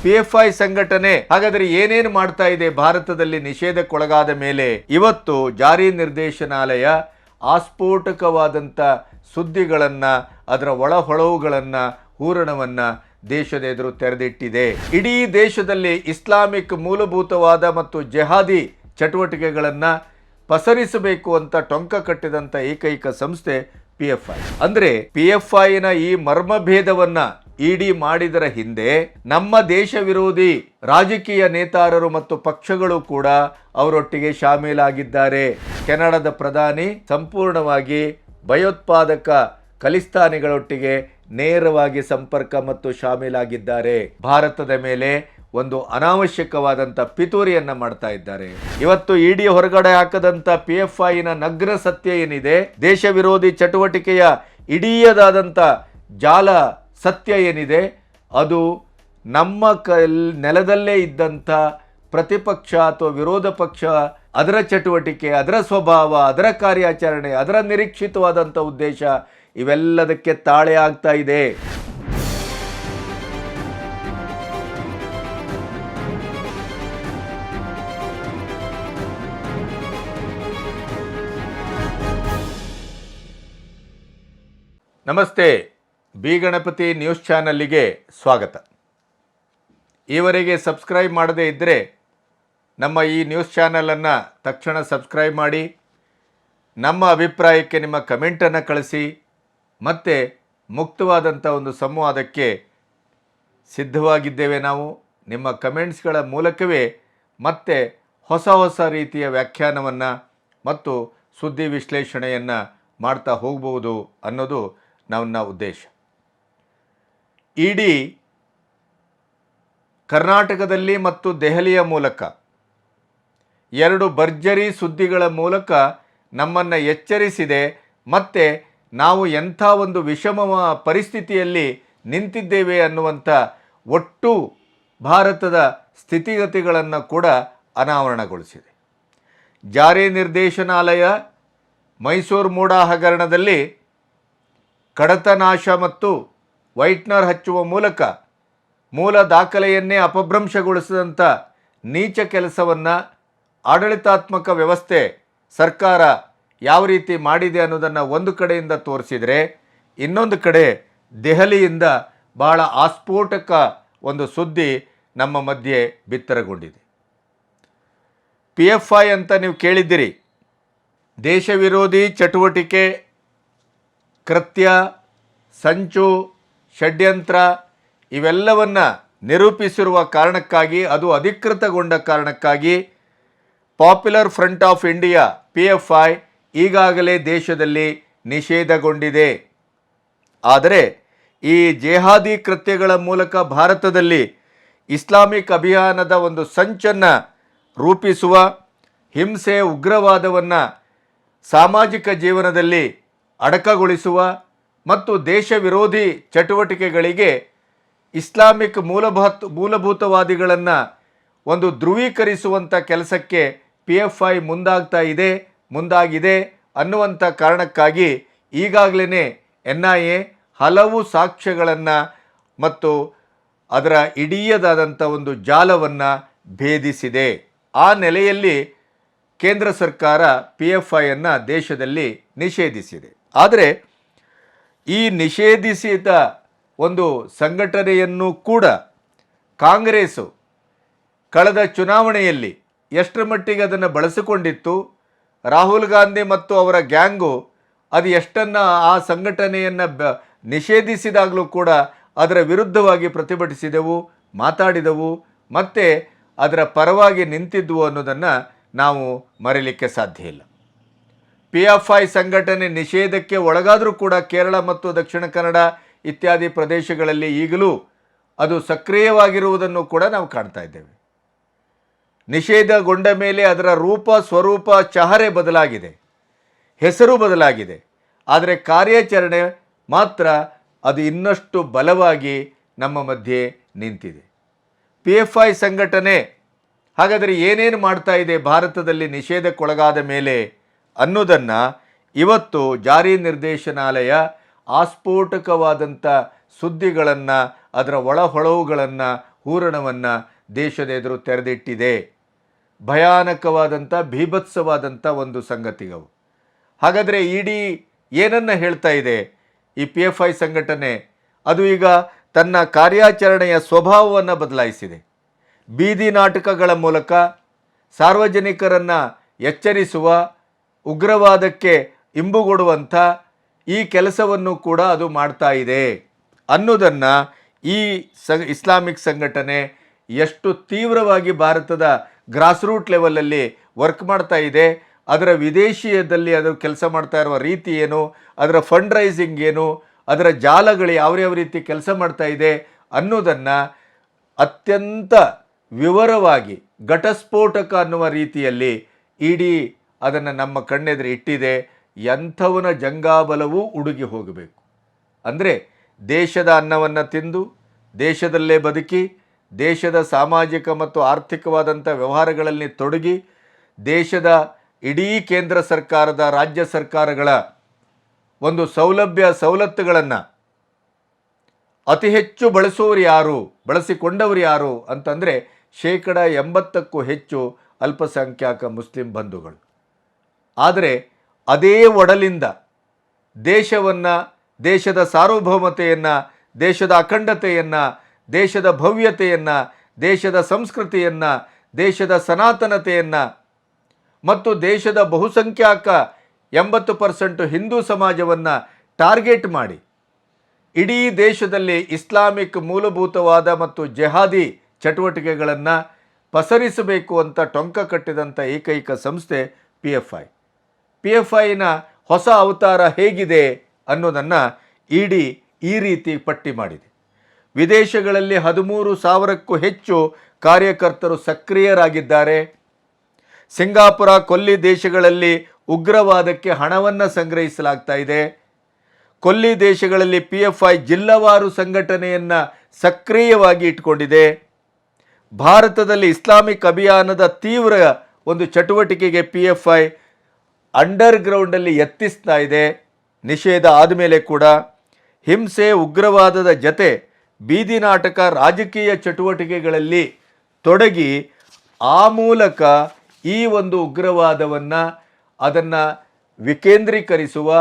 PFI ಸಂಘಟನೆ ಹಾಗಾದರೆ ಏನೇನು ಮಾಡ್ತಾ ಇದೆ ಭಾರತದಲ್ಲಿ ನಿಷೇಧಕ್ಕೊಳಗಾದ ಮೇಲೆ? ಇವತ್ತು ಜಾರಿ ನಿರ್ದೇಶನಾಲಯ ಆಸ್ಫೋಟಕವಾದಂಥ ಸುದ್ದಿಗಳನ್ನು, ಅದರ ಒಳಹೊಳವುಗಳನ್ನು, ಹೂರಣವನ್ನು ದೇಶದ ಎದುರು ತೆರೆದಿಟ್ಟಿದೆ. ಇಡೀ ದೇಶದಲ್ಲಿ ಇಸ್ಲಾಮಿಕ್ ಮೂಲಭೂತವಾದ ಮತ್ತು ಜೆಹಾದಿ ಚಟುವಟಿಕೆಗಳನ್ನು ಪಸರಿಸಬೇಕು ಅಂತ ಟೊಂಕ ಕಟ್ಟಿದಂಥ ಏಕೈಕ ಸಂಸ್ಥೆ PFI. ಅಂದರೆ PFIನ ಈ ಮರ್ಮಭೇದವನ್ನ ಇಡಿ ಮಾಡಿದರ ಹಿಂದೆ ನಮ್ಮ ದೇಶ ವಿರೋಧಿ ರಾಜಕೀಯ ನೇತಾರರು ಮತ್ತು ಪಕ್ಷಗಳು ಕೂಡ ಅವರೊಟ್ಟಿಗೆ ಶಾಮೀಲಾಗಿದ್ದಾರೆ. ಕೆನಡಾದ ಪ್ರಧಾನಿ ಸಂಪೂರ್ಣವಾಗಿ ಭಯೋತ್ಪಾದಕ ಖಲಿಸ್ತಾನಿಗಳೊಟ್ಟಿಗೆ ನೇರವಾಗಿ ಸಂಪರ್ಕ ಮತ್ತು ಶಾಮೀಲಾಗಿದ್ದಾರೆ. ಭಾರತದ ಮೇಲೆ ಒಂದು ಅನಾವಶ್ಯಕವಾದಂಥ ಪಿತೂರಿಯನ್ನ ಮಾಡ್ತಾ ಇದ್ದಾರೆ. ಇವತ್ತು ಇಡಿ ಹೊರಗಡೆ ಹಾಕದಂಥ PFIನ ನಗ್ನ ಸತ್ಯ ಏನಿದೆ, ದೇಶ ವಿರೋಧಿ ಚಟುವಟಿಕೆಯ ಇಡೀಯದಾದಂಥ ಜಾಲ ಸತ್ಯ ಏನಿದೆ, ಅದು ನಮ್ಮ ನೆಲದಲ್ಲೇ ಇದ್ದಂಥ ಪ್ರತಿಪಕ್ಷ ಅಥವಾ ವಿರೋಧ ಪಕ್ಷ, ಅದರ ಚಟುವಟಿಕೆ, ಅದರ ಸ್ವಭಾವ, ಅದರ ಕಾರ್ಯಾಚರಣೆ, ಅದರ ನಿರೀಕ್ಷಿತವಾದಂಥ ಉದ್ದೇಶ ಇವೆಲ್ಲದಕ್ಕೆ ತಾಳೆ ಆಗ್ತಾ ಇದೆ. ನಮಸ್ತೆ, ಬಿ ಗಣಪತಿ ನ್ಯೂಸ್ ಚಾನಲ್ಲಿಗೆ ಸ್ವಾಗತ. ಈವರೆಗೆ ಸಬ್ಸ್ಕ್ರೈಬ್ ಮಾಡದೇ ಇದ್ದರೆ ನಮ್ಮ ಈ ನ್ಯೂಸ್ ಚಾನಲನ್ನು ತಕ್ಷಣ ಸಬ್ಸ್ಕ್ರೈಬ್ ಮಾಡಿ, ನಮ್ಮ ಅಭಿಪ್ರಾಯಕ್ಕೆ ನಿಮ್ಮ ಕಮೆಂಟನ್ನು ಕಳಿಸಿ, ಮತ್ತು ಮುಕ್ತವಾದಂಥ ಒಂದು ಸಂವಾದಕ್ಕೆ ಸಿದ್ಧವಾಗಿದ್ದೇವೆ. ನಾವು ನಿಮ್ಮ ಕಮೆಂಟ್ಸ್ಗಳ ಮೂಲಕವೇ ಮತ್ತೆ ಹೊಸ ಹೊಸ ರೀತಿಯ ವ್ಯಾಖ್ಯಾನವನ್ನು ಮತ್ತು ಸುದ್ದಿ ವಿಶ್ಲೇಷಣೆಯನ್ನು ಮಾಡ್ತಾ ಹೋಗ್ಬೋದು ಅನ್ನೋದು ನನ್ನ ಉದ್ದೇಶ. ಇಡಿ ಕರ್ನಾಟಕದಲ್ಲಿ ಮತ್ತು ದೆಹಲಿಯ ಮೂಲಕ ಎರಡು ಭರ್ಜರಿ ಸುದ್ದಿಗಳ ಮೂಲಕ ನಮ್ಮನ್ನು ಎಚ್ಚರಿಸಿದೆ. ಮತ್ತು ನಾವು ಎಂಥ ಒಂದು ವಿಷಮ ಪರಿಸ್ಥಿತಿಯಲ್ಲಿ ನಿಂತಿದ್ದೇವೆ ಅನ್ನುವಂಥ ಒಟ್ಟು ಭಾರತದ ಸ್ಥಿತಿಗತಿಗಳನ್ನು ಕೂಡ ಅನಾವರಣಗೊಳಿಸಿದೆ. ಜಾರಿ ನಿರ್ದೇಶನಾಲಯ ಮೈಸೂರು ಮೂಡಾ ಹಗರಣದಲ್ಲಿ ಕಡತನಾಶ ಮತ್ತು ವೈಟ್ನರ್ ಹಚ್ಚುವ ಮೂಲಕ ಮೂಲ ದಾಖಲೆಯನ್ನೇ ಅಪಭ್ರಂಶಗೊಳಿಸಿದಂಥ ನೀಚ ಕೆಲಸವನ್ನು ಆಡಳಿತಾತ್ಮಕ ವ್ಯವಸ್ಥೆ, ಸರ್ಕಾರ ಯಾವ ರೀತಿ ಮಾಡಿದೆ ಅನ್ನೋದನ್ನು ಒಂದು ಕಡೆಯಿಂದ ತೋರಿಸಿದರೆ, ಇನ್ನೊಂದು ಕಡೆ ದೆಹಲಿಯಿಂದ ಬಹಳ ಆಸ್ಫೋಟಕ ಒಂದು ಸುದ್ದಿ ನಮ್ಮ ಮಧ್ಯೆ ಬಿತ್ತರಗೊಂಡಿದೆ. PFI ಅಂತ ನೀವು ಕೇಳಿದ್ದೀರಿ. ದೇಶ ವಿರೋಧಿ ಚಟುವಟಿಕೆ, ಕೃತ್ಯ, ಸಂಚು, ಷಡ್ಯಂತ್ರ ಇವೆಲ್ಲವನ್ನು ನಿರೂಪಿಸಿರುವ ಕಾರಣಕ್ಕಾಗಿ, ಅದು ಅಧಿಕೃತಗೊಂಡ ಕಾರಣಕ್ಕಾಗಿ popular front of India PFI ಈಗಾಗಲೇ ದೇಶದಲ್ಲಿ ನಿಷೇಧಗೊಂಡಿದೆ. ಆದರೆ ಈ ಜೆಹಾದಿ ಕೃತ್ಯಗಳ ಮೂಲಕ ಭಾರತದಲ್ಲಿ ಇಸ್ಲಾಮಿಕ್ ಅಭಿಯಾನದ ಒಂದು ಸಂಚನ್ನು ರೂಪಿಸುವ, ಹಿಂಸೆ, ಉಗ್ರವಾದವನ್ನು ಸಾಮಾಜಿಕ ಜೀವನದಲ್ಲಿ ಅಡಕಗೊಳಿಸುವ ಮತ್ತು ದೇಶ ವಿರೋಧಿ ಚಟುವಟಿಕೆಗಳಿಗೆ ಇಸ್ಲಾಮಿಕ್ ಮೂಲಭೂತವಾದಿಗಳನ್ನು ಒಂದು ಧ್ರುವೀಕರಿಸುವಂಥ ಕೆಲಸಕ್ಕೆ PFI ಮುಂದಾಗಿದೆ ಅನ್ನುವಂಥ ಕಾರಣಕ್ಕಾಗಿ ಈಗಾಗಲೇ NIA ಹಲವು ಸಾಕ್ಷ್ಯಗಳನ್ನು ಮತ್ತು ಅದರ ಇಡೀಯದಾದಂಥ ಒಂದು ಜಾಲವನ್ನು ಭೇದಿಸಿದೆ. ಆ ನೆಲೆಯಲ್ಲಿ ಕೇಂದ್ರ ಸರ್ಕಾರ PFIಯನ್ನು ದೇಶದಲ್ಲಿ ನಿಷೇಧಿಸಿದೆ. ಆದರೆ ಈ ನಿಷೇಧಿಸಿದ ಒಂದು ಸಂಘಟನೆಯನ್ನು ಕೂಡ ಕಾಂಗ್ರೆಸ್ಸು ಕಳೆದ ಚುನಾವಣೆಯಲ್ಲಿ ಎಷ್ಟರ ಮಟ್ಟಿಗೆ ಅದನ್ನು ಬಳಸಿಕೊಂಡಿತ್ತು, ರಾಹುಲ್ ಗಾಂಧಿ ಮತ್ತು ಅವರ ಗ್ಯಾಂಗು ಅದು ಎಷ್ಟನ್ನು ಆ ಸಂಘಟನೆಯನ್ನು ನಿಷೇಧಿಸಿದಾಗಲೂ ಕೂಡ ಅದರ ವಿರುದ್ಧವಾಗಿ ಪ್ರತಿಭಟಿಸಿದೆವು, ಮಾತಾಡಿದೆವು, ಮತ್ತು ಅದರ ಪರವಾಗಿ ನಿಂತಿದ್ದವು ಅನ್ನೋದನ್ನು ನಾವು ಮರೆಯಲಿಕ್ಕೆ ಸಾಧ್ಯ ಇಲ್ಲ. PFI ಸಂಘಟನೆ ನಿಷೇಧಕ್ಕೆ ಒಳಗಾದರೂ ಕೂಡ ಕೇರಳ ಮತ್ತು ದಕ್ಷಿಣ ಕನ್ನಡ ಇತ್ಯಾದಿ ಪ್ರದೇಶಗಳಲ್ಲಿ ಈಗಲೂ ಅದು ಸಕ್ರಿಯವಾಗಿರುವುದನ್ನು ಕೂಡ ನಾವು ಕಾಣ್ತಾ ಇದ್ದೇವೆ. ನಿಷೇಧಗೊಂಡ ಮೇಲೆ ಅದರ ರೂಪ, ಸ್ವರೂಪ, ಚಹರೆ ಬದಲಾಗಿದೆ, ಹೆಸರು ಬದಲಾಗಿದೆ. ಆದರೆ ಕಾರ್ಯಾಚರಣೆ ಮಾತ್ರ ಅದು ಇನ್ನಷ್ಟು ಬಲವಾಗಿ ನಮ್ಮ ಮಧ್ಯೆ ನಿಂತಿದೆ. PFI ಸಂಘಟನೆ ಹಾಗಾದರೆ ಏನೇನು ಮಾಡ್ತಾ ಇದೆ ಭಾರತದಲ್ಲಿ ನಿಷೇಧಕ್ಕೊಳಗಾದ ಮೇಲೆ ಅನ್ನೋದನ್ನು ಇವತ್ತು ಜಾರಿ ನಿರ್ದೇಶನಾಲಯ ಆಸ್ಫೋಟಕವಾದಂಥ ಸುದ್ದಿಗಳನ್ನು, ಅದರ ಒಳಹೊಳವುಗಳನ್ನು, ಹೂರಣವನ್ನು ದೇಶದ ಎದುರು ತೆರೆದಿಟ್ಟಿದೆ. ಭಯಾನಕವಾದಂಥ ಭೀಭತ್ಸವಾದಂಥ ಒಂದು ಸಂಗತಿಗಳು. ಹಾಗಾದರೆ ಇಡಿ ಏನನ್ನು ಹೇಳ್ತಾ ಇದೆ? ಈ PFI ಸಂಘಟನೆ ಅದು ಈಗ ತನ್ನ ಕಾರ್ಯಾಚರಣೆಯ ಸ್ವಭಾವವನ್ನು ಬದಲಾಯಿಸಿದೆ. ಬೀದಿ ನಾಟಕಗಳ ಮೂಲಕ ಸಾರ್ವಜನಿಕರನ್ನು ಎಚ್ಚರಿಸುವ, ಉಗ್ರವಾದಕ್ಕೆ ಇಂಬುಗೊಡುವಂಥ ಈ ಕೆಲಸವನ್ನು ಕೂಡ ಅದು ಮಾಡ್ತಾ ಇದೆ ಅನ್ನೋದನ್ನು ಈ ಇಸ್ಲಾಮಿಕ್ ಸಂಘಟನೆ ಎಷ್ಟು ತೀವ್ರವಾಗಿ ಭಾರತದ ಗ್ರಾಸ್ ರೂಟ್ ಲೆವೆಲಲ್ಲಿ ವರ್ಕ್ ಮಾಡ್ತಾ ಇದೆ, ಅದರ ವಿದೇಶೀಯದಲ್ಲಿ ಅದು ಕೆಲಸ ಮಾಡ್ತಾ ಇರುವ ರೀತಿ ಏನು, ಅದರ ಫಂಡ್ ರೈಸಿಂಗ್ ಏನು, ಅದರ ಜಾಲಗಳು ಯಾವ ರೀತಿ ಕೆಲಸ ಮಾಡ್ತಾ ಇದೆ ಅನ್ನೋದನ್ನು ಅತ್ಯಂತ ವಿವರವಾಗಿ ಘಟಸ್ಫೋಟಕ ಅನ್ನುವ ರೀತಿಯಲ್ಲಿ ಇಡೀ ಅದನ್ನು ನಮ್ಮ ಕಣ್ಣೆದುರು ಇಟ್ಟಿದೆ. ಎಂಥವನ ಜಂಗಾಬಲವೂ ಉಡುಗಿ ಹೋಗಬೇಕು. ಅಂದರೆ ದೇಶದ ಅನ್ನವನ್ನು ತಿಂದು ದೇಶದಲ್ಲೇ ಬದುಕಿ ದೇಶದ ಸಾಮಾಜಿಕ ಮತ್ತು ಆರ್ಥಿಕವಾದಂಥ ವ್ಯವಹಾರಗಳಲ್ಲಿ ತೊಡಗಿ ದೇಶದ ಇಡೀ ಕೇಂದ್ರ ಸರ್ಕಾರದ, ರಾಜ್ಯ ಸರ್ಕಾರಗಳ ಒಂದು ಸವಲತ್ತುಗಳನ್ನು ಅತಿ ಹೆಚ್ಚು ಬಳಸಿಕೊಂಡವರು ಯಾರು ಅಂತಂದರೆ 80%ಕ್ಕೂ ಹೆಚ್ಚು ಅಲ್ಪಸಂಖ್ಯಾತ ಮುಸ್ಲಿಂ ಬಂಧುಗಳು. ಆದರೆ ಅದೇ ಒಡಲಿಂದ ದೇಶವನ್ನು, ದೇಶದ ಸಾರ್ವಭೌಮತೆಯನ್ನು, ದೇಶದ ಅಖಂಡತೆಯನ್ನು, ದೇಶದ ಭವ್ಯತೆಯನ್ನು, ದೇಶದ ಸಂಸ್ಕೃತಿಯನ್ನು, ದೇಶದ ಸನಾತನತೆಯನ್ನು ಮತ್ತು ದೇಶದ ಬಹುಸಂಖ್ಯಾತ 80% ಹಿಂದೂ ಸಮಾಜವನ್ನು ಟಾರ್ಗೆಟ್ ಮಾಡಿ ಇಡೀ ದೇಶದಲ್ಲಿ ಇಸ್ಲಾಮಿಕ್ ಮೂಲಭೂತವಾದ ಮತ್ತು ಜೆಹಾದಿ ಚಟುವಟಿಕೆಗಳನ್ನು ಪಸರಿಸಬೇಕು ಅಂತ ಟೊಂಕ ಕಟ್ಟಿದಂಥ ಏಕೈಕ ಸಂಸ್ಥೆ PFI. PFIನ ಹೊಸ ಅವತಾರ ಹೇಗಿದೆ ಅನ್ನೋದನ್ನು ಇಡಿ ಈ ರೀತಿ ಪಟ್ಟಿ ಮಾಡಿದೆ. ವಿದೇಶಗಳಲ್ಲಿ 13,000ಕ್ಕೂ ಹೆಚ್ಚು ಕಾರ್ಯಕರ್ತರು ಸಕ್ರಿಯರಾಗಿದ್ದಾರೆ. ಸಿಂಗಾಪುರ, ಕೊಲ್ಲಿ ದೇಶಗಳಲ್ಲಿ ಉಗ್ರವಾದಕ್ಕೆ ಹಣವನ್ನು ಸಂಗ್ರಹಿಸಲಾಗ್ತಾ ಇದೆ. ಕೊಲ್ಲಿ ದೇಶಗಳಲ್ಲಿ PFI ಜಿಲ್ಲವಾರು ಸಂಘಟನೆಯನ್ನು ಸಕ್ರಿಯವಾಗಿ ಇಟ್ಕೊಂಡಿದೆ. ಭಾರತದಲ್ಲಿ ಇಸ್ಲಾಮಿಕ್ ಅಭಿಯಾನದ ತೀವ್ರ ಒಂದು ಚಟುವಟಿಕೆಗೆ PFI ಅಂಡರ್ಗ್ರೌಂಡಲ್ಲಿ ಯತ್ನಿಸ್ತಾ ಇದೆ. ನಿಷೇಧ ಆದಮೇಲೆ ಕೂಡ ಹಿಂಸೆ, ಉಗ್ರವಾದದ ಜತೆ ಬೀದಿ ನಾಟಕ, ರಾಜಕೀಯ ಚಟುವಟಿಕೆಗಳಲ್ಲಿ ತೊಡಗಿ ಆ ಮೂಲಕ ಈ ಒಂದು ಉಗ್ರವಾದವನ್ನು ಅದನ್ನು ವಿಕೇಂದ್ರೀಕರಿಸುವ,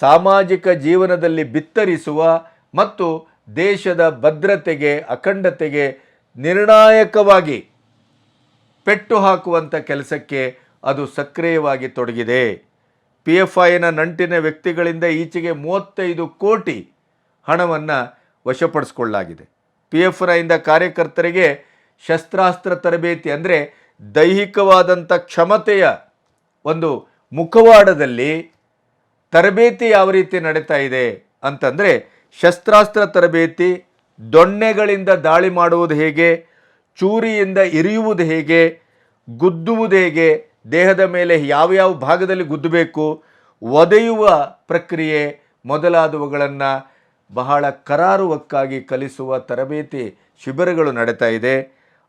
ಸಾಮಾಜಿಕ ಜೀವನದಲ್ಲಿ ಬಿತ್ತರಿಸುವ ಮತ್ತು ದೇಶದ ಭದ್ರತೆಗೆ, ಅಖಂಡತೆಗೆ ನಿರ್ಣಾಯಕವಾಗಿ ಪೆಟ್ಟು ಹಾಕುವಂಥ ಕೆಲಸಕ್ಕೆ ಅದು ಸಕ್ರಿಯವಾಗಿ ತೊಡಗಿದೆ. PFIನ ನಂಟಿನ ವ್ಯಕ್ತಿಗಳಿಂದ ಈಚೆಗೆ 35 ಕೋಟಿ ಹಣವನ್ನು ವಶಪಡಿಸಿಕೊಳ್ಳಲಾಗಿದೆ. PFIಯಿಂದ ಕಾರ್ಯಕರ್ತರಿಗೆ ಶಸ್ತ್ರಾಸ್ತ್ರ ತರಬೇತಿ, ಅಂದರೆ ದೈಹಿಕವಾದಂಥ ಕ್ಷಮತೆಯ ಒಂದು ಮುಖವಾಡದಲ್ಲಿ ತರಬೇತಿ ಯಾವ ರೀತಿ ನಡೀತಾ ಇದೆ ಅಂತಂದರೆ, ಶಸ್ತ್ರಾಸ್ತ್ರ ತರಬೇತಿ, ದೊಣ್ಣೆಗಳಿಂದ ದಾಳಿ ಮಾಡುವುದು ಹೇಗೆ, ಚೂರಿಯಿಂದ ಇರಿಯುವುದು ಹೇಗೆ, ಗುದ್ದುವುದು ಹೇಗೆ, ದೇಹದ ಮೇಲೆ ಯಾವ್ಯಾವ ಭಾಗದಲ್ಲಿ ಗುದ್ದಬೇಕು, ಒದೆಯುವ ಪ್ರಕ್ರಿಯೆ ಮೊದಲಾದವುಗಳನ್ನು ಬಹಳ ಕರಾರುವಕ್ಕಾಗಿ ಕಲಿಸುವ ತರಬೇತಿ ಶಿಬಿರಗಳು ನಡೀತಾ ಇದೆ.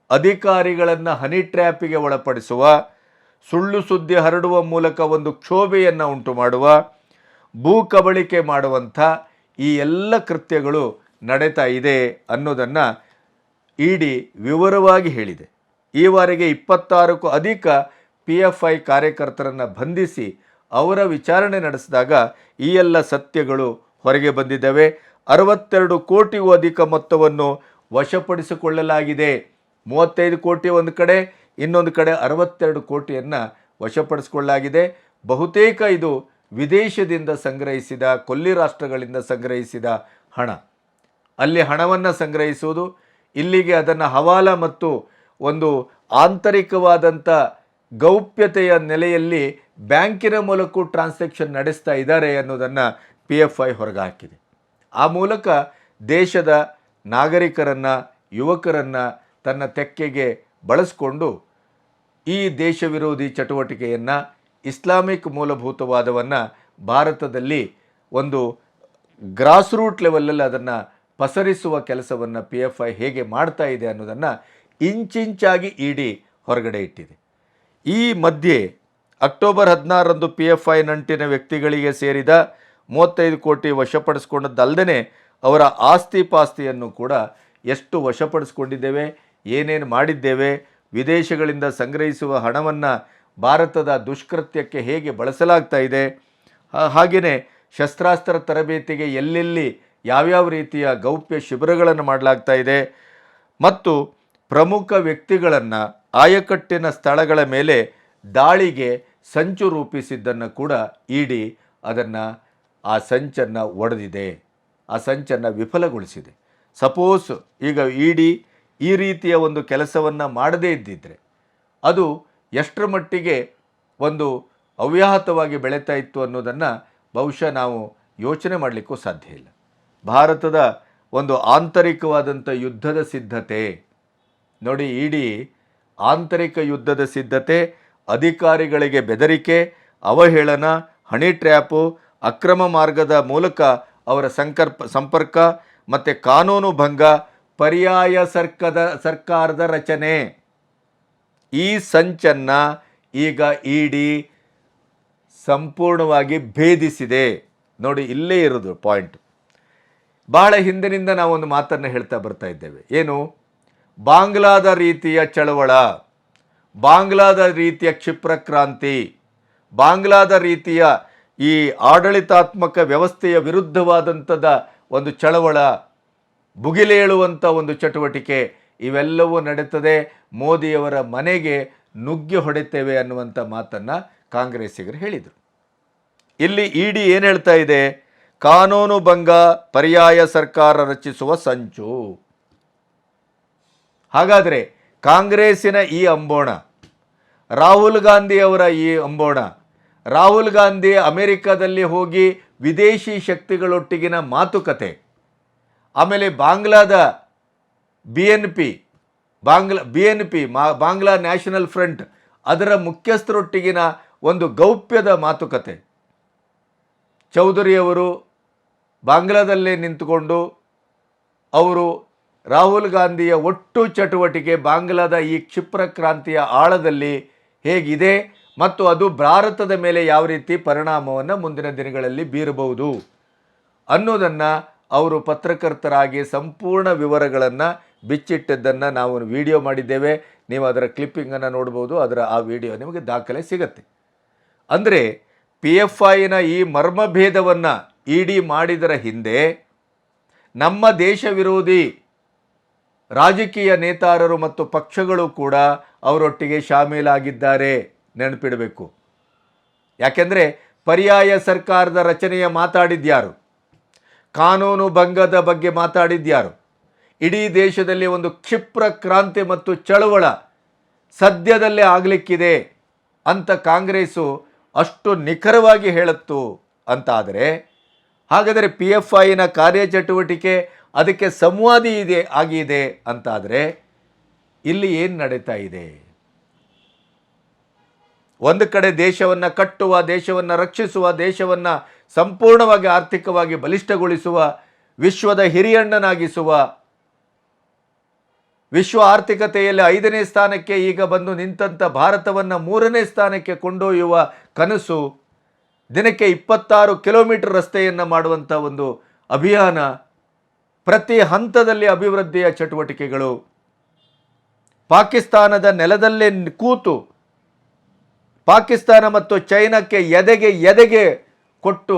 ಅಧಿಕಾರಿಗಳನ್ನು ಹನಿ ಟ್ರ್ಯಾಪಿಗೆ ಒಳಪಡಿಸುವ, ಸುಳ್ಳು ಸುದ್ದಿ ಹರಡುವ ಮೂಲಕ ಒಂದು ಕ್ಷೋಭೆಯನ್ನು ಉಂಟು ಮಾಡುವ, ಭೂ ಕಬಳಿಕೆ ಮಾಡುವಂಥ ಈ ಎಲ್ಲ ಕೃತ್ಯಗಳು ನಡೀತಾ ಇದೆ ಅನ್ನೋದನ್ನು ಇಡಿ ವಿವರವಾಗಿ ಹೇಳಿದೆ. ಈವರೆಗೆ 26ಕ್ಕೂ ಅಧಿಕ PFI ಕಾರ್ಯಕರ್ತರನ್ನು ಬಂಧಿಸಿ ಅವರ ವಿಚಾರಣೆ ನಡೆಸಿದಾಗ ಈ ಎಲ್ಲ ಸತ್ಯಗಳು ಹೊರಗೆ ಬಂದಿದ್ದಾವೆ. 62 ಕೋಟಿಗೂ ಅಧಿಕ ಮೊತ್ತವನ್ನು ವಶಪಡಿಸಿಕೊಳ್ಳಲಾಗಿದೆ. 35 ಕೋಟಿ ಒಂದು ಕಡೆ, ಇನ್ನೊಂದು ಕಡೆ 62 ಕೋಟಿಯನ್ನು ವಶಪಡಿಸಿಕೊಳ್ಳಲಾಗಿದೆ. ಬಹುತೇಕ ಇದು ವಿದೇಶದಿಂದ ಸಂಗ್ರಹಿಸಿದ, ಕೊಲ್ಲಿ ರಾಷ್ಟ್ರಗಳಿಂದ ಸಂಗ್ರಹಿಸಿದ ಹಣ. ಅಲ್ಲಿ ಹಣವನ್ನು ಸಂಗ್ರಹಿಸುವುದು, ಇಲ್ಲಿಗೆ ಅದನ್ನು ಹವಾಲ ಮತ್ತು ಒಂದು ಆಂತರಿಕವಾದಂಥ ಗೌಪ್ಯತೆಯ ನೆಲೆಯಲ್ಲಿ ಬ್ಯಾಂಕಿನ ಮೂಲಕ ಟ್ರಾನ್ಸಾಕ್ಷನ್ ನಡೆಸ್ತಾ ಇದ್ದಾರೆ ಅನ್ನೋದನ್ನು PFI ಹೊರಗೆ ಹಾಕಿದೆ. ಆ ಮೂಲಕ ದೇಶದ ನಾಗರಿಕರನ್ನು, ಯುವಕರನ್ನು ತನ್ನ ತೆಕ್ಕೆಗೆ ಬಳಸಿಕೊಂಡು ಈ ದೇಶ ವಿರೋಧಿ ಚಟುವಟಿಕೆಯನ್ನು, ಇಸ್ಲಾಮಿಕ್ ಮೂಲಭೂತವಾದವನ್ನು ಭಾರತದಲ್ಲಿ ಒಂದು ಗ್ರಾಸ್ ರೂಟ್ ಲೆವೆಲಲ್ಲಿ ಅದನ್ನು ಪಸರಿಸುವ ಕೆಲಸವನ್ನು PFI ಹೇಗೆ ಮಾಡ್ತಾ ಇದೆ ಅನ್ನೋದನ್ನು ಇಂಚಿಂಚಾಗಿ ಇಡಿ ಹೊರಗಡೆ ಇಟ್ಟಿದೆ. ಈ ಮಧ್ಯೆ ಅಕ್ಟೋಬರ್ 16ರಂದು PFI ನಂಟಿನ ವ್ಯಕ್ತಿಗಳಿಗೆ ಸೇರಿದ 35 ಕೋಟಿ ವಶಪಡಿಸಿಕೊಂಡದ್ದಲ್ಲದೆ ಅವರ ಆಸ್ತಿ ಪಾಸ್ತಿಯನ್ನು ಕೂಡ ಎಷ್ಟು ವಶಪಡಿಸಿಕೊಂಡಿದ್ದೇವೆ, ಏನೇನು ಮಾಡಿದ್ದೇವೆ, ವಿದೇಶಗಳಿಂದ ಸಂಗ್ರಹಿಸುವ ಹಣವನ್ನು ಭಾರತದ ದುಷ್ಕೃತ್ಯಕ್ಕೆ ಹೇಗೆ ಬಳಸಲಾಗ್ತಾ ಇದೆ, ಹಾಗೆಯೇ ಶಸ್ತ್ರಾಸ್ತ್ರ ತರಬೇತಿಗೆ ಎಲ್ಲೆಲ್ಲಿ ಯಾವ್ಯಾವ ರೀತಿಯ ಗೌಪ್ಯ ಶಿಬಿರಗಳನ್ನು ಮಾಡಲಾಗ್ತಾ ಇದೆ ಮತ್ತು ಪ್ರಮುಖ ವ್ಯಕ್ತಿಗಳನ್ನು ಆಯಕಟ್ಟಿನ ಸ್ಥಳಗಳ ಮೇಲೆ ದಾಳಿಗೆ ಸಂಚು ರೂಪಿಸಿದ್ದನ್ನು ಕೂಡ ಇಡಿ ಆ ಸಂಚನ್ನು ಒಡೆದಿದೆ, ಆ ಸಂಚನ್ನು ವಿಫಲಗೊಳಿಸಿದೆ. ಸಪೋಸ್ ಈಗ ಇಡಿ ಈ ರೀತಿಯ ಒಂದು ಕೆಲಸವನ್ನು ಮಾಡದೇ ಇದ್ದಿದ್ದರೆ ಅದು ಎಷ್ಟರ ಮಟ್ಟಿಗೆ ಒಂದು ಅವ್ಯಾಹತವಾಗಿ ಬೆಳೀತಾ ಇತ್ತು ಅನ್ನೋದನ್ನು ಬಹುಶಃ ನಾವು ಯೋಚನೆ ಮಾಡಲಿಕ್ಕೂ ಸಾಧ್ಯ ಇಲ್ಲ. ಭಾರತದ ಒಂದು ಆಂತರಿಕವಾದಂಥ ಯುದ್ಧದ ಸಿದ್ಧತೆ ನೋಡಿ, ಇಡಿ ಆಂತರಿಕ ಯುದ್ಧದ ಸಿದ್ಧತೆ, ಅಧಿಕಾರಿಗಳಿಗೆ ಬೆದರಿಕೆ, ಅವಹೇಳನ, ಹನಿ ಟ್ರ್ಯಾಪು, ಅಕ್ರಮ ಮಾರ್ಗದ ಮೂಲಕ ಅವರ ಸಂಪರ್ಕ ಮತ್ತು ಕಾನೂನು ಭಂಗ, ಪರ್ಯಾಯ ಸರ್ಕಾರದ ರಚನೆ, ಈ ಸಂಚನ್ನು ಈಗ ಇಡಿ ಸಂಪೂರ್ಣವಾಗಿ ಭೇದಿಸಿದೆ. ನೋಡಿ, ಇಲ್ಲೇ ಇರೋದು ಪಾಯಿಂಟ್. ಬಹಳ ಹಿಂದಿನಿಂದ ನಾವೊಂದು ಮಾತನ್ನು ಹೇಳ್ತಾ ಬರ್ತಾ ಇದ್ದೇವೆ. ಏನು? ಬಾಂಗ್ಲಾದ ರೀತಿಯ ಚಳವಳ, ಬಾಂಗ್ಲಾದ ರೀತಿಯ ಕ್ಷಿಪ್ರ ಕ್ರಾಂತಿ, ಬಾಂಗ್ಲಾದ ರೀತಿಯ ಈ ಆಡಳಿತಾತ್ಮಕ ವ್ಯವಸ್ಥೆಯ ವಿರುದ್ಧವಾದಂಥದ ಒಂದು ಚಳವಳ, ಭುಗಿಲೇಳುವಂಥ ಒಂದು ಚಟುವಟಿಕೆ, ಇವೆಲ್ಲವೂ ನಡೀತದೆ. ಮೋದಿಯವರ ಮನೆಗೆ ನುಗ್ಗಿ ಹೊಡೆತೇವೆ ಅನ್ನುವಂಥ ಮಾತನ್ನು ಕಾಂಗ್ರೆಸ್ಸಿಗರು ಹೇಳಿದರು. ಇಲ್ಲಿ ಇಡಿ ಏನು ಹೇಳ್ತಾ ಇದೆ? ಕಾನೂನು ಭಂಗ, ಪರ್ಯಾಯ ಸರ್ಕಾರ ರಚಿಸುವ ಸಂಚು. ಹಾಗಾದರೆ ಕಾಂಗ್ರೆಸ್ಸಿನ ಈ ಅಂಬೋಣ, ರಾಹುಲ್ ಗಾಂಧಿಯವರ ಈ ಅಂಬೋಣ, ರಾಹುಲ್ ಗಾಂಧಿ ಅಮೆರಿಕದಲ್ಲಿ ಹೋಗಿ ವಿದೇಶಿ ಶಕ್ತಿಗಳೊಟ್ಟಿಗಿನ ಮಾತುಕತೆ, ಆಮೇಲೆ ಬಾಂಗ್ಲಾದ BNP ಬಾಂಗ್ಲಾ ನ್ಯಾಷನಲ್ ಫ್ರಂಟ್ ಅದರ ಮುಖ್ಯಸ್ಥರೊಟ್ಟಿಗಿನ ಒಂದು ಗೌಪ್ಯದ ಮಾತುಕತೆ, ಚೌಧರಿಯವರು ಬಾಂಗ್ಲಾದಲ್ಲೇ ನಿಂತುಕೊಂಡು ಅವರು ರಾಹುಲ್ ಗಾಂಧಿಯ ಒಟ್ಟು ಚಟುವಟಿಕೆ ಬಾಂಗ್ಲಾದ ಈ ಕ್ಷಿಪ್ರ ಕ್ರಾಂತಿಯ ಆಳದಲ್ಲಿ ಹೇಗಿದೆ ಮತ್ತು ಅದು ಭಾರತದ ಮೇಲೆ ಯಾವ ರೀತಿ ಪರಿಣಾಮವನ್ನು ಮುಂದಿನ ದಿನಗಳಲ್ಲಿ ಬೀರಬಹುದು ಅನ್ನೋದನ್ನು ಅವರು ಪತ್ರಕರ್ತರಾಗಿ ಸಂಪೂರ್ಣ ವಿವರಗಳನ್ನು ಬಿಚ್ಚಿಟ್ಟಿದ್ದನ್ನು ನಾವು ವಿಡಿಯೋ ಮಾಡಿದ್ದೇವೆ. ನೀವು ಅದರ ಕ್ಲಿಪ್ಪಿಂಗನ್ನು ನೋಡ್ಬೋದು, ಆ ವಿಡಿಯೋ ನಿಮಗೆ ದಾಖಲೆ ಸಿಗುತ್ತೆ. ಅಂದರೆ PFIನ ಈ ಮರ್ಮಭೇದವನ್ನು ಇಡಿ ಮಾಡಿದರ ಹಿಂದೆ ನಮ್ಮ ದೇಶ ವಿರೋಧಿ ರಾಜಕೀಯ ನೇತಾರರು ಮತ್ತು ಪಕ್ಷಗಳು ಕೂಡ ಅವರೊಟ್ಟಿಗೆ ಶಾಮೀಲಾಗಿದ್ದಾರೆ, ನೆನಪಿಡಬೇಕು. ಯಾಕೆಂದರೆ ಪರ್ಯಾಯ ಸರ್ಕಾರದ ರಚನೆಯ ಮಾತಾಡಿದ್ಯಾರು, ಕಾನೂನು ಭಂಗದ ಬಗ್ಗೆ ಮಾತಾಡಿದ್ಯಾರು, ಇಡೀ ದೇಶದಲ್ಲಿ ಒಂದು ಕ್ಷಿಪ್ರ ಕ್ರಾಂತಿ ಮತ್ತು ಚಳವಳ ಸದ್ಯದಲ್ಲೇ ಆಗಲಿಕ್ಕಿದೆ ಅಂತ ಕಾಂಗ್ರೆಸ್ಸು ಅಷ್ಟು ನಿಖರವಾಗಿ ಹೇಳುತ್ತು ಅಂತಾದರೆ, ಹಾಗಾದರೆ PFIನ ಕಾರ್ಯಚಟುವಟಿಕೆ ಅದಕ್ಕೆ ಸಂವಾದಿ ಆಗಿದೆ ಅಂತಾದರೆ ಇಲ್ಲಿ ಏನು ನಡೀತಾ ಇದೆ? ಒಂದು ಕಡೆ ದೇಶವನ್ನು ಕಟ್ಟುವ, ದೇಶವನ್ನು ರಕ್ಷಿಸುವ, ದೇಶವನ್ನು ಸಂಪೂರ್ಣವಾಗಿ ಆರ್ಥಿಕವಾಗಿ ಬಲಿಷ್ಠಗೊಳಿಸುವ, ವಿಶ್ವದ ಹಿರಿಯಣ್ಣನಾಗಿಸುವ, ವಿಶ್ವ ಆರ್ಥಿಕತೆಯಲ್ಲಿ 5ನೇ ಸ್ಥಾನಕ್ಕೆ ಈಗ ಬಂದು ನಿಂತಂಥ ಭಾರತವನ್ನು 3ನೇ ಸ್ಥಾನಕ್ಕೆ ಕೊಂಡೊಯ್ಯುವ ಕನಸು, ದಿನಕ್ಕೆ 26 ಕಿಲೋಮೀಟರ್ ರಸ್ತೆಯನ್ನು ಮಾಡುವಂಥ ಒಂದು ಅಭಿಯಾನ, ಪ್ರತಿ ಹಂತದಲ್ಲಿ ಅಭಿವೃದ್ಧಿಯ ಚಟುವಟಿಕೆಗಳು, ಪಾಕಿಸ್ತಾನದ ನೆಲದಲ್ಲೇ ಕೂತು ಪಾಕಿಸ್ತಾನ ಮತ್ತು ಚೈನಾಕ್ಕೆ ಎದೆಗೆ ಕೊಟ್ಟು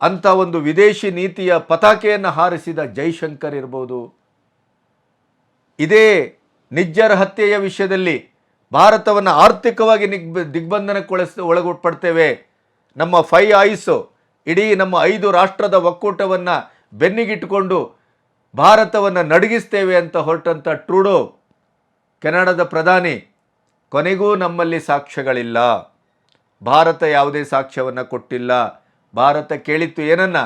ಅಂಥ ಒಂದು ವಿದೇಶಿ ನೀತಿಯ ಪತಾಕೆಯನ್ನು ಹಾರಿಸಿದ ಜೈಶಂಕರ್ ಇರ್ಬೋದು, ಇದೇ ನಿಜ್ಜರ್ ಹತ್ಯೆಯ ವಿಷಯದಲ್ಲಿ ಭಾರತವನ್ನು ಆರ್ಥಿಕವಾಗಿ ದಿಗ್ಬಂಧನಕ್ಕೆ ಒಳಗೊಟ್ಪಡ್ತೇವೆ, ನಮ್ಮ 5 ಐಸ್ ಇಡೀ ನಮ್ಮ 5 ರಾಷ್ಟ್ರದ ಒಕ್ಕೂಟವನ್ನು ಬೆನ್ನಿಗಿಟ್ಟುಕೊಂಡು ಭಾರತವನ್ನು ನಡಗಿಸ್ತೇವೆ ಅಂತ ಹೊರಟಂಥ ಟ್ರೂಡೋ, ಕೆನಡಾದ ಪ್ರಧಾನಿ, ಕೊನೆಗೂ ನಮ್ಮಲ್ಲಿ ಸಾಕ್ಷ್ಯಗಳಿಲ್ಲ, ಭಾರತ ಯಾವುದೇ ಸಾಕ್ಷ್ಯವನ್ನು ಕೊಟ್ಟಿಲ್ಲ. ಭಾರತ ಕೇಳಿತ್ತು ಏನನ್ನ?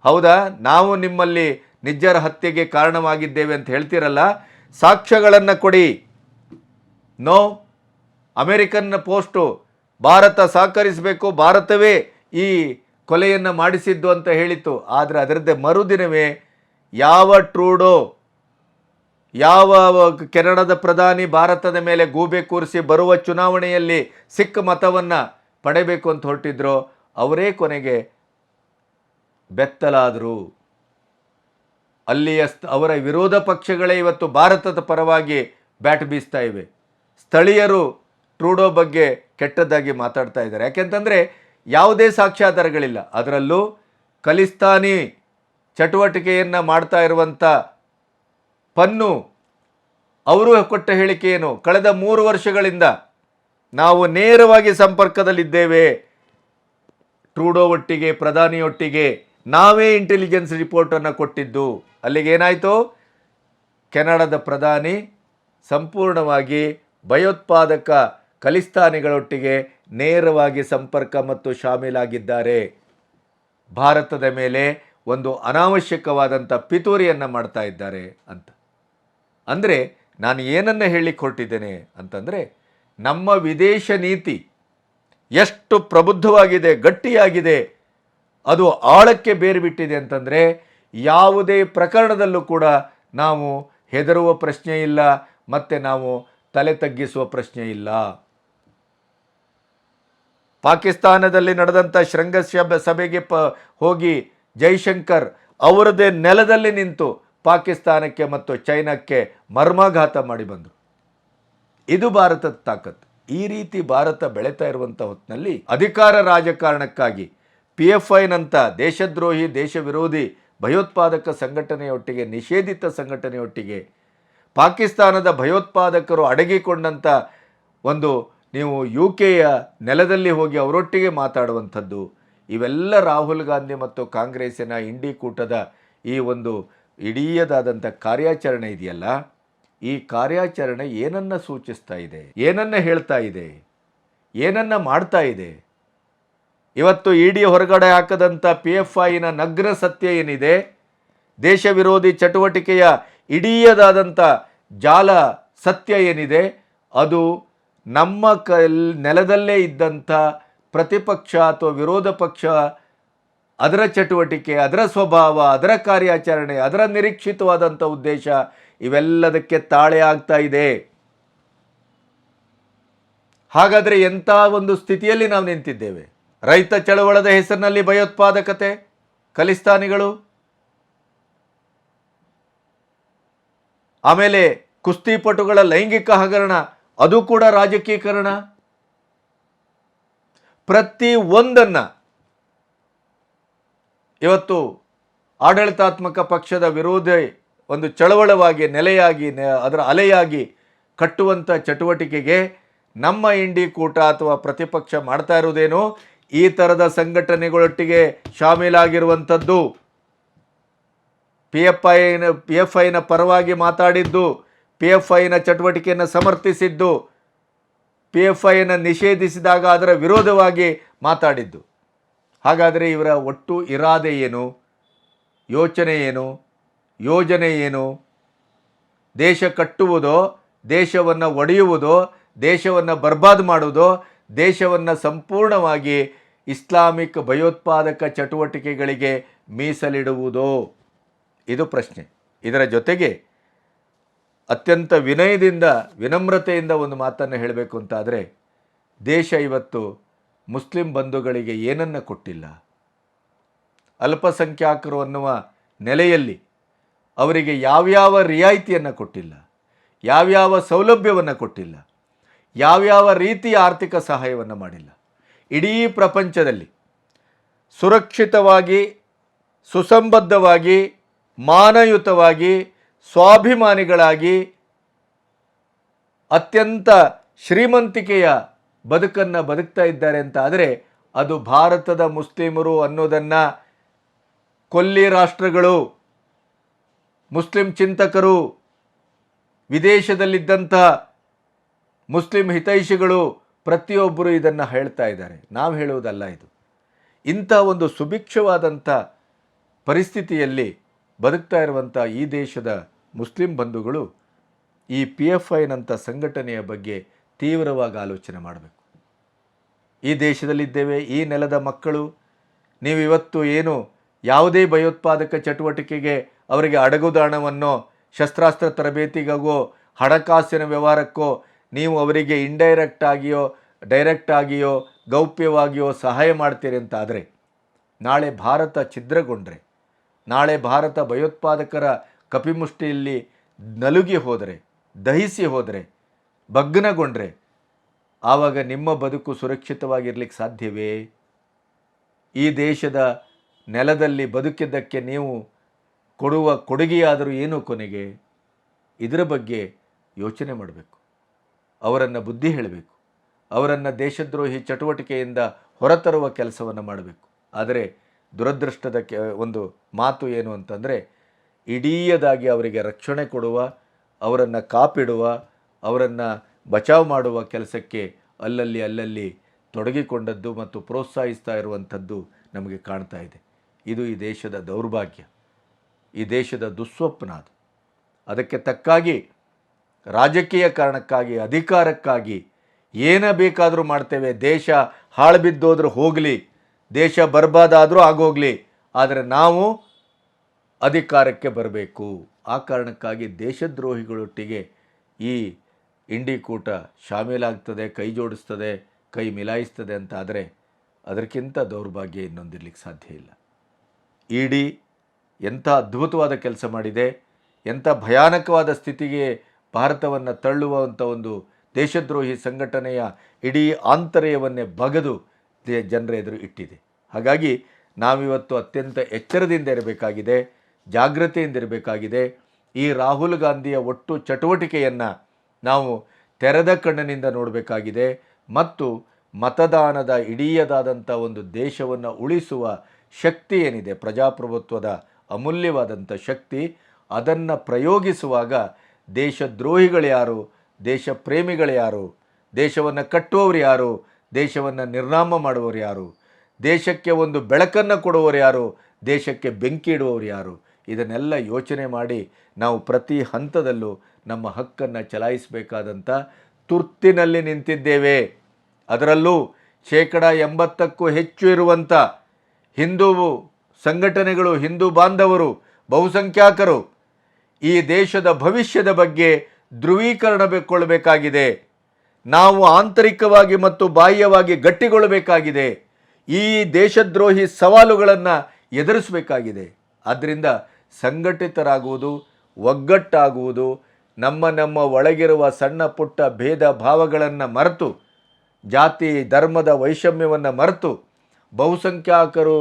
ಹೌದಾ, ನಾವು ನಿಮ್ಮಲ್ಲಿ ನಿಜ್ಜರ ಹತ್ಯೆಗೆ ಕಾರಣವಾಗಿದ್ದೇವೆ ಅಂತ ಹೇಳ್ತೀರಲ್ಲ, ಸಾಕ್ಷ್ಯಗಳನ್ನು ಕೊಡಿ. ನೋ, ಅಮೆರಿಕನ್ ಪೋಸ್ಟು ಭಾರತ ಸಹಕರಿಸಬೇಕು, ಭಾರತವೇ ಈ ಕೊಲೆಯನ್ನು ಮಾಡಿಸಿದ್ದು ಅಂತ ಹೇಳಿತ್ತು. ಆದರೆ ಅದರದ್ದೇ ಮರುದಿನವೇ ಯಾವ ಟ್ರೂಡೋ, ಯಾವ ಕೆನಡಾದ ಪ್ರಧಾನಿ ಭಾರತದ ಮೇಲೆ ಗೂಬೆ ಕೂರಿಸಿ ಬರುವ ಚುನಾವಣೆಯಲ್ಲಿ ಸಿಕ್ಕ ಮತವನ್ನು ಪಡೆಯಬೇಕು ಅಂತ ಹೊರಟಿದ್ರೋ ಅವರೇ ಕೊನೆಗೆ ಬೆತ್ತಲಾದರು. ಅಲ್ಲಿಯ ಅವರ ವಿರೋಧ ಪಕ್ಷಗಳೇ ಇವತ್ತು ಭಾರತದ ಪರವಾಗಿ ಬ್ಯಾಟ್ ಬೀಸ್ತಾ ಇವೆ. ಸ್ಥಳೀಯರು ಟ್ರೂಡೋ ಬಗ್ಗೆ ಕೆಟ್ಟದ್ದಾಗಿ ಮಾತಾಡ್ತಾ ಇದ್ದಾರೆ. ಯಾಕೆಂತಂದರೆ ಯಾವುದೇ ಸಾಕ್ಷ್ಯಾಧಾರಗಳಿಲ್ಲ. ಅದರಲ್ಲೂ ಖಲಿಸ್ತಾನಿ ಚಟುವಟಿಕೆಯನ್ನು ಮಾಡ್ತಾ ಇರುವಂಥ ಪನ್ನು ಅವರು ಕೊಟ್ಟ ಹೇಳಿಕೆ ಏನು, ಕಳೆದ 3 ವರ್ಷಗಳಿಂದ ನಾವು ನೇರವಾಗಿ ಸಂಪರ್ಕದಲ್ಲಿದ್ದೇವೆ ಟ್ರೂಡೋ ಒಟ್ಟಿಗೆ, ಪ್ರಧಾನಿಯೊಟ್ಟಿಗೆ, ನಾವೇ ಇಂಟೆಲಿಜೆನ್ಸ್ ರಿಪೋರ್ಟನ್ನು ಕೊಟ್ಟಿದ್ದು. ಅಲ್ಲಿಗೇನಾಯಿತು, ಕೆನಡಾದ ಪ್ರಧಾನಿ ಸಂಪೂರ್ಣವಾಗಿ ಭಯೋತ್ಪಾದಕ ಖಲಿಸ್ತಾನಿಗಳೊಟ್ಟಿಗೆ ನೇರವಾಗಿ ಸಂಪರ್ಕ ಮತ್ತು ಶಾಮೀಲಾಗಿದ್ದಾರೆ. ಭಾರತದ ಮೇಲೆ ಒಂದು ಅನಾವಶ್ಯಕವಾದಂಥ ಪಿತೂರಿಯನ್ನು ಮಾಡ್ತಾ ಇದ್ದಾರೆ ಅಂತ. ಅಂದರೆ ನಾನು ಏನನ್ನು ಹೇಳಲಿಕ್ಕೆ ಹೊರಟಿದ್ದೇನೆ ಅಂತಂದರೆ, ನಮ್ಮ ವಿದೇಶ ನೀತಿ ಎಷ್ಟು ಪ್ರಬುದ್ಧವಾಗಿದೆ, ಗಟ್ಟಿಯಾಗಿದೆ, ಅದು ಆಳಕ್ಕೆ ಬೇರು ಬಿಟ್ಟಿದೆ ಅಂತಂದರೆ ಯಾವುದೇ ಪ್ರಕರಣದಲ್ಲೂ ಕೂಡ ನಾವು ಹೆದರುವ ಪ್ರಶ್ನೆ ಇಲ್ಲ, ಮತ್ತು ನಾವು ತಲೆ ತಗ್ಗಿಸುವ ಪ್ರಶ್ನೆ ಇಲ್ಲ. ಪಾಕಿಸ್ತಾನದಲ್ಲಿ ನಡೆದಂಥ ಶೃಂಗಸಭೆಗೆ ಹೋಗಿ ಜೈಶಂಕರ್ ಅವರದೇ ನೆಲದಲ್ಲಿ ನಿಂತು ಪಾಕಿಸ್ತಾನಕ್ಕೆ ಮತ್ತು ಚೈನಾಕ್ಕೆ ಮರ್ಮಾಘಾತ ಮಾಡಿ ಬಂದರು. ಇದು ಭಾರತದ ತಾಕತ್ತು. ಈ ರೀತಿ ಭಾರತ ಬೆಳೀತಾ ಇರುವಂಥ ಹೊತ್ತಿನಲ್ಲಿ ಅಧಿಕಾರ ರಾಜಕಾರಣಕ್ಕಾಗಿ PFIನಂಥ ದೇಶದ್ರೋಹಿ, ದೇಶ ವಿರೋಧಿ ಭಯೋತ್ಪಾದಕ ಸಂಘಟನೆಯೊಟ್ಟಿಗೆ, ನಿಷೇಧಿತ ಸಂಘಟನೆಯೊಟ್ಟಿಗೆ, ಪಾಕಿಸ್ತಾನದ ಭಯೋತ್ಪಾದಕರು ಅಡಗಿಕೊಂಡಂಥ ಒಂದು, ನೀವು UKಯ ನೆಲದಲ್ಲಿ ಹೋಗಿ ಅವರೊಟ್ಟಿಗೆ ಮಾತಾಡುವಂಥದ್ದು, ಇವೆಲ್ಲ ರಾಹುಲ್ ಗಾಂಧಿ ಮತ್ತು ಕಾಂಗ್ರೆಸ್ಸಿನ ಇಂಡಿ ಕೂಟದ ಈ ಒಂದು ಇಡೀದಾದಂಥ ಕಾರ್ಯಾಚರಣೆ ಇದೆಯಲ್ಲ, ಈ ಕಾರ್ಯಾಚರಣೆ ಏನನ್ನು ಸೂಚಿಸ್ತಾ ಇದೆ, ಏನನ್ನು ಹೇಳ್ತಾ ಇದೆ, ಏನನ್ನು ಮಾಡ್ತಾ ಇದೆ? ಇವತ್ತು ED ಹೊರಗಡೆ ಹಾಕದಂಥ PFIನ ನಗ್ನ ಸತ್ಯ ಏನಿದೆ, ದೇಶ ವಿರೋಧಿ ಚಟುವಟಿಕೆಯ ಇಡೀದಾದಂಥ ಜಾಲ ಸತ್ಯ ಏನಿದೆ, ಅದು ನಮ್ಮ ನೆಲದಲ್ಲೇ ಇದ್ದಂಥ ಪ್ರತಿಪಕ್ಷ ಅಥವಾ ವಿರೋಧ ಪಕ್ಷ, ಅದರ ಚಟುವಟಿಕೆ, ಅದರ ಸ್ವಭಾವ, ಅದರ ಕಾರ್ಯಾಚರಣೆ, ಅದರ ನಿರೀಕ್ಷಿತವಾದಂಥ ಉದ್ದೇಶ ಇವೆಲ್ಲದಕ್ಕೆ ತಾಳೆ ಆಗ್ತಾ ಇದೆ. ಹಾಗಾದರೆ ಎಂಥ ಒಂದು ಸ್ಥಿತಿಯಲ್ಲಿ ನಾವು ನಿಂತಿದ್ದೇವೆ? ರೈತ ಚಳವಳದ ಹೆಸರಿನಲ್ಲಿ ಭಯೋತ್ಪಾದಕತೆ, ಖಲಿಸ್ತಾನಿಗಳು, ಆಮೇಲೆ ಕುಸ್ತಿಪಟುಗಳ ಲೈಂಗಿಕ ಹಗರಣ, ಅದು ಕೂಡ ರಾಜಕೀಕರಣ. ಪ್ರತಿ ಒಂದನ್ನು ಇವತ್ತು ಆಡಳಿತಾತ್ಮಕ ಪಕ್ಷದ ವಿರೋಧ ಒಂದು ಚಳವಳವಾಗಿ, ನೆಲೆಯಾಗಿ, ಅದರ ಅಲೆಯಾಗಿ ಕಟ್ಟುವಂಥ ಚಟುವಟಿಕೆಗೆ ನಮ್ಮ ಇಂಡಿ ಕೂಟ ಅಥವಾ ಪ್ರತಿಪಕ್ಷ ಮಾಡ್ತಾ ಇರುವುದೇನು, ಈ ಥರದ ಸಂಘಟನೆಗಳೊಟ್ಟಿಗೆ ಶಾಮೀಲಾಗಿರುವಂಥದ್ದು. PFIನ ಪರವಾಗಿ ಮಾತಾಡಿದ್ದು, PFIನ ಚಟುವಟಿಕೆಯನ್ನು ಸಮರ್ಥಿಸಿದ್ದು, PFIನ ನಿಷೇಧಿಸಿದಾಗ ಅದರ ವಿರೋಧವಾಗಿ ಮಾತಾಡಿದ್ದು. ಹಾಗಾದರೆ ಇವರ ಒಟ್ಟು ಇರಾದೆ ಏನು, ಯೋಚನೆ ಏನು, ಯೋಜನೆ ಏನು? ದೇಶ ಕಟ್ಟುವುದೋ, ದೇಶವನ್ನು ಒಡೆಯುವುದೋ, ದೇಶವನ್ನು ಬರ್ಬಾದ್ ಮಾಡುವುದೋ, ದೇಶವನ್ನು ಸಂಪೂರ್ಣವಾಗಿ ಇಸ್ಲಾಮಿಕ್ ಭಯೋತ್ಪಾದಕ ಚಟುವಟಿಕೆಗಳಿಗೆ ಮೀಸಲಿಡುವುದೋ? ಇದು ಪ್ರಶ್ನೆ. ಇದರ ಜೊತೆಗೆ ಅತ್ಯಂತ ವಿನಯದಿಂದ, ವಿನಮ್ರತೆಯಿಂದ ಒಂದು ಮಾತನ್ನು ಹೇಳಬೇಕು ಅಂತಾದರೆ, ದೇಶ ಇವತ್ತು ಮುಸ್ಲಿಂ ಬಂಧುಗಳಿಗೆ ಏನನ್ನು ಕೊಟ್ಟಿಲ್ಲ. ಅಲ್ಪಸಂಖ್ಯಾತರು ಅನ್ನುವ ನೆಲೆಯಲ್ಲಿ ಅವರಿಗೆ ಯಾವ್ಯಾವ ರಿಯಾಯಿತಿಯನ್ನು ಕೊಟ್ಟಿಲ್ಲ, ಯಾವ್ಯಾವ ಸೌಲಭ್ಯವನ್ನು ಕೊಟ್ಟಿಲ್ಲ, ಯಾವ್ಯಾವ ರೀತಿಯ ಆರ್ಥಿಕ ಸಹಾಯವನ್ನು ಮಾಡಿಲ್ಲ. ಇಡೀ ಪ್ರಪಂಚದಲ್ಲಿ ಸುರಕ್ಷಿತವಾಗಿ, ಸುಸಂಬದ್ಧವಾಗಿ, ಮಾನಯುತವಾಗಿ, ಸ್ವಾಭಿಮಾನಿಗಳಾಗಿ, ಅತ್ಯಂತ ಶ್ರೀಮಂತಿಕೆಯ ಬದುಕನ್ನು ಬದುಕ್ತಾ ಇದ್ದಾರೆ ಅಂತ ಆದರೆ ಅದು ಭಾರತದ ಮುಸ್ಲಿಮರು ಅನ್ನೋದನ್ನು ಕೊಲ್ಲಿ ರಾಷ್ಟ್ರಗಳು, ಮುಸ್ಲಿಂ ಚಿಂತಕರು, ವಿದೇಶದಲ್ಲಿದ್ದಂಥ ಮುಸ್ಲಿಂ ಹಿತೈಷಿಗಳು ಪ್ರತಿಯೊಬ್ಬರು ಇದನ್ನು ಹೇಳ್ತಾ ಇದ್ದಾರೆ. ನಾವು ಹೇಳುವುದಲ್ಲ ಇದು. ಇಂಥ ಒಂದು ಸುಭಿಕ್ಷವಾದಂಥ ಪರಿಸ್ಥಿತಿಯಲ್ಲಿ ಬದುಕ್ತಾ ಇರುವಂಥ ಈ ದೇಶದ ಮುಸ್ಲಿಂ ಬಂಧುಗಳು ಈ PFIನಂಥ ಸಂಘಟನೆಯ ಬಗ್ಗೆ ತೀವ್ರವಾಗಿ ಆಲೋಚನೆ ಮಾಡಬೇಕು. ಈ ದೇಶದಲ್ಲಿದ್ದೇವೆ, ಈ ನೆಲದ ಮಕ್ಕಳು, ನೀವು ಇವತ್ತು ಏನು ಯಾವುದೇ ಭಯೋತ್ಪಾದಕ ಚಟುವಟಿಕೆಗೆ ಅವರಿಗೆ ಅಡಗುದಾಣವನ್ನೋ, ಶಸ್ತ್ರಾಸ್ತ್ರ ತರಬೇತಿಗಾಗೋ, ಹಣಕಾಸಿನ ವ್ಯವಹಾರಕ್ಕೋ ನೀವು ಅವರಿಗೆ ಇಂಡೈರೆಕ್ಟ್ ಆಗಿಯೋ ಡೈರೆಕ್ಟ್ ಆಗಿಯೋ ಗೌಪ್ಯವಾಗಿಯೋ ಸಹಾಯ ಮಾಡ್ತೀರಿ ಅಂತ ಆದರೆ, ನಾಳೆ ಭಾರತ ಛಿದ್ರಗೊಂಡ್ರೆ, ನಾಳೆ ಭಾರತ ಭಯೋತ್ಪಾದಕರ ಕಪಿಮುಷ್ಟಿಯಲ್ಲಿ ನಲುಗಿ ಹೋದರೆ, ದಹಿಸಿ ಹೋದರೆ, ಭಗ್ನಗೊಂಡ್ರೆ ಆವಾಗ ನಿಮ್ಮ ಬದುಕು ಸುರಕ್ಷಿತವಾಗಿರ್ಲಿಕ್ಕೆ ಸಾಧ್ಯವೇ? ಈ ದೇಶದ ನೆಲದಲ್ಲಿ ಬದುಕಿದ್ದಕ್ಕೆ ನೀವು ಕೊಡುವ ಕೊಡುಗೆಯಾದರೂ ಏನು ಕೊನೆಗೆ? ಇದರ ಬಗ್ಗೆ ಯೋಚನೆ ಮಾಡಬೇಕು. ಅವರನ್ನು ಬುದ್ಧಿ ಹೇಳಬೇಕು. ಅವರನ್ನು ದೇಶದ್ರೋಹಿ ಚಟುವಟಿಕೆಯಿಂದ ಹೊರತರುವ ಕೆಲಸವನ್ನು ಮಾಡಬೇಕು. ಆದರೆ ದುರದೃಷ್ಟದ ಒಂದು ಮಾತು ಏನು ಅಂತಂದರೆ, ಇಡೀಯದಾಗಿ ಅವರಿಗೆ ರಕ್ಷಣೆ ಕೊಡುವ, ಅವರನ್ನು ಕಾಪಿಡುವ, ಅವರನ್ನು ಬಚಾವ್ ಮಾಡುವ ಕೆಲಸಕ್ಕೆ ಅಲ್ಲಲ್ಲಿ ತೊಡಗಿಕೊಂಡದ್ದು ಮತ್ತು ಪ್ರೋತ್ಸಾಹಿಸ್ತಾ ಇರುವಂಥದ್ದು ನಮಗೆ ಕಾಣ್ತಾ ಇದೆ. ಇದು ಈ ದೇಶದ ದೌರ್ಭಾಗ್ಯ, ಈ ದೇಶದ ದುಸ್ವಪ್ನ. ಅದಕ್ಕೆ ತಕ್ಕಾಗಿ ರಾಜಕೀಯ ಕಾರಣಕ್ಕಾಗಿ, ಅಧಿಕಾರಕ್ಕಾಗಿ ಏನೇ ಬೇಕಾದರೂ ಮಾಡ್ತೇವೆ. ದೇಶ ಹಾಳು ಬಿದ್ದೋದ್ರೂ ಹೋಗಲಿ, ದೇಶ ಬರ್ಬಾದಾದರೂ ಆಗೋಗಲಿ, ಆದರೆ ನಾವು ಅಧಿಕಾರಕ್ಕೆ ಬರಬೇಕು. ಆ ಕಾರಣಕ್ಕಾಗಿ ದೇಶದ್ರೋಹಿಗಳೊಟ್ಟಿಗೆ ಈ ಇಂಡಿಕೂಟ ಶಾಮೀಲಾಗ್ತದೆ, ಕೈ ಜೋಡಿಸ್ತದೆ, ಕೈ ಮಿಲಾಯಿಸ್ತದೆ ಅಂತ ಆದರೆ ಅದಕ್ಕಿಂತ ದೌರ್ಭಾಗ್ಯ ಇನ್ನೊಂದಿರಲಿಕ್ಕೆ ಸಾಧ್ಯ ಇಲ್ಲ. ಇಡಿ ಎಂಥ ಅದ್ಭುತವಾದ ಕೆಲಸ ಮಾಡಿದೆ, ಎಂಥ ಭಯಾನಕವಾದ ಸ್ಥಿತಿಗೆ ಭಾರತವನ್ನು ತಳ್ಳುವಂಥ ಒಂದು ದೇಶದ್ರೋಹಿ ಸಂಘಟನೆಯ ಇಡೀ ಆಂತರ್ಯವನ್ನೇ ಬಗೆದು ಜನರ ಎದುರು ಇಟ್ಟಿದೆ. ಹಾಗಾಗಿ ನಾವಿವತ್ತು ಅತ್ಯಂತ ಎಚ್ಚರದಿಂದ ಇರಬೇಕಾಗಿದೆ, ಜಾಗೃತೆಯಿಂದ ಇರಬೇಕಾಗಿದೆ. ಈ ರಾಹುಲ್ ಗಾಂಧಿಯ ಒಟ್ಟು ಚಟುವಟಿಕೆಯನ್ನು ನಾವು ತೆರೆದ ಕಣ್ಣಿನಿಂದ ನೋಡಬೇಕಾಗಿದೆ ಮತ್ತು ಮತದಾನದ ಇಡೀಯದಾದಂಥ ಒಂದು ದೇಶವನ್ನು ಉಳಿಸುವ ಶಕ್ತಿ ಏನಿದೆ, ಪ್ರಜಾಪ್ರಭುತ್ವದ ಅಮೂಲ್ಯವಾದಂಥ ಶಕ್ತಿ, ಅದನ್ನು ಪ್ರಯೋಗಿಸುವಾಗ ದೇಶದ್ರೋಹಿಗಳು ಯಾರು, ದೇಶ ಪ್ರೇಮಿಗಳು ಯಾರು, ದೇಶವನ್ನು ಕಟ್ಟುವವರು ಯಾರು, ದೇಶವನ್ನು ನಿರ್ನಾಮ ಮಾಡುವವರು ಯಾರು, ದೇಶಕ್ಕೆ ಒಂದು ಬೆಳಕನ್ನು ಕೊಡುವವರು ಯಾರು, ದೇಶಕ್ಕೆ ಬೆಂಕಿ ಇಡುವವರು ಯಾರು, ಇದನ್ನೆಲ್ಲ ಯೋಚನೆ ಮಾಡಿ ನಾವು ಪ್ರತಿ ಹಂತದಲ್ಲೂ ನಮ್ಮ ಹಕ್ಕನ್ನು ಚಲಾಯಿಸಬೇಕಾದಂಥ ತುರ್ತಿನಲ್ಲಿ ನಿಂತಿದ್ದೇವೆ. ಅದರಲ್ಲೂ 80%ಕ್ಕೂ ಹೆಚ್ಚು ಇರುವಂಥ ಹಿಂದೂ ಸಂಘಟನೆಗಳು, ಹಿಂದೂ ಬಾಂಧವರು, ಬಹುಸಂಖ್ಯಾತರು ಈ ದೇಶದ ಭವಿಷ್ಯದ ಬಗ್ಗೆ ಧ್ರುವೀಕರಣಗೊಳ್ಳಬೇಕಾಗಿದೆ. ನಾವು ಆಂತರಿಕವಾಗಿ ಮತ್ತು ಬಾಹ್ಯವಾಗಿ ಗಟ್ಟಿಗೊಳ್ಳಬೇಕಾಗಿದೆ. ಈ ದೇಶದ್ರೋಹಿ ಸವಾಲುಗಳನ್ನು ಎದುರಿಸಬೇಕಾಗಿದೆ. ಆದ್ದರಿಂದ ಸಂಘಟಿತರಾಗುವುದು, ಒಗ್ಗಟ್ಟಾಗುವುದು, ನಮ್ಮ ಒಳಗಿರುವ ಸಣ್ಣ ಪುಟ್ಟ ಭೇದ ಭಾವಗಳನ್ನು ಮರೆತು, ಜಾತಿ ಧರ್ಮದ ವೈಷಮ್ಯವನ್ನು ಮರೆತು ಬಹುಸಂಖ್ಯಾತರು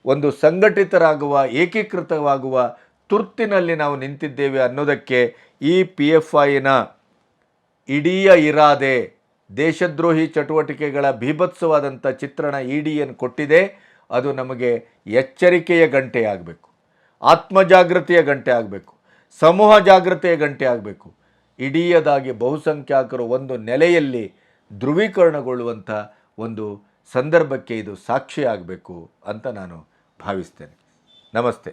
ಒಂದು ಸಂಘಟಿತರಾಗುವ, ಏಕೀಕೃತವಾಗುವ ತುರ್ತಿನಲ್ಲಿ ನಾವು ನಿಂತಿದ್ದೇವೆ ಅನ್ನೋದಕ್ಕೆ ಈ PFIನ ಇಡೀ ಇರಾದೆ, ದೇಶದ್ರೋಹಿ ಚಟುವಟಿಕೆಗಳ ಬೀಭತ್ಸವಾದಂಥ ಚಿತ್ರಣ EDN ಕೊಟ್ಟಿದೆ. ಅದು ನಮಗೆ ಎಚ್ಚರಿಕೆಯ ಗಂಟೆ ಆಗಬೇಕು, ಆತ್ಮಜಾಗೃತಿಯ ಗಂಟೆ ಆಗಬೇಕು, ಸಮೂಹ ಜಾಗೃತಿಯ ಗಂಟೆ ಆಗಬೇಕು. ಇಡೀಯದಾಗಿ ಬಹುಸಂಖ್ಯಾತರು ಒಂದು ನೆಲೆಯಲ್ಲಿ ಧ್ರುವೀಕರಣಗೊಳ್ಳುವಂಥ ಒಂದು ಸಂದರ್ಭಕ್ಕೆ ಇದು ಸಾಕ್ಷಿಯಾಗಬೇಕು ಅಂತ ನಾನು ಭಾವಿಸ್ತೇನೆ. ನಮಸ್ತೆ.